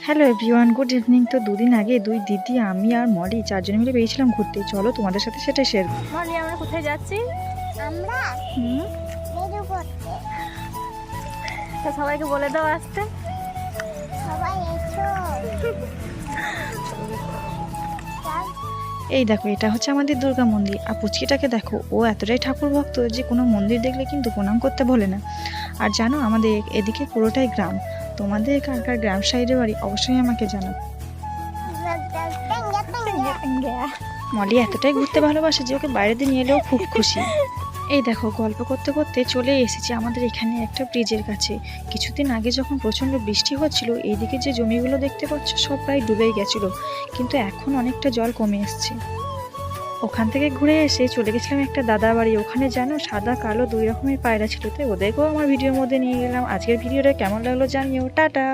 Hello everyone, good evening. তো দুদিন আগে দুই দিদি, আমি আর মলি চারজন মিলে বেরিয়েছিলাম ঘুরতে। চলো তোমাদের সাথে সেটা শেয়ার করি। মলি, আমরা কোথায় যাচ্ছি? আমরা মেরু করতে তা সবাইকে বলে দাও আসতে। সবাই এসো। এই দেখো, এটা হচ্ছে আমাদের দুর্গা মন্দির। আর পুচকিটাকে দেখো, ও এতটাই ঠাকুর ভক্ত যে কোনো মন্দির দেখলে কিন্তু প্রণাম করতে ভোলে না। আর জানো, আমাদের এদিকে পুরোটাই গ্রাম। তোমাদের কার কার গ্রাম সাইডে বাড়ি অবশ্যই আমাকে জানাও। মলি এতটাই ঘুরতে ভালোবাসে যে ওকে বাইরে দিয়ে নিয়ে এলেও খুব খুশি। এই দেখো, গল্প করতে করতে চলে এসেছি আমাদের এখানে একটা ব্রিজের কাছে। কিছুদিন আগে যখন প্রচণ্ড বৃষ্টি হচ্ছিল, এইদিকে যে জমিগুলো দেখতে পাচ্ছ সব প্রায় ডুবেই গেছিলো, কিন্তু এখন অনেকটা জল কমে এসছে। ওখান থেকে ঘুরে এসে চলে গেছিলাম একটা দাদা বাড়ি। ওখানে জানো, সাদা কালো দুই রকমের পায়রা ছিল, তাই ওদেরকেও আমার ভিডিওর মধ্যে নিয়ে গেলাম। আজকের ভিডিওটা কেমন লাগলো জানিও। টাটা।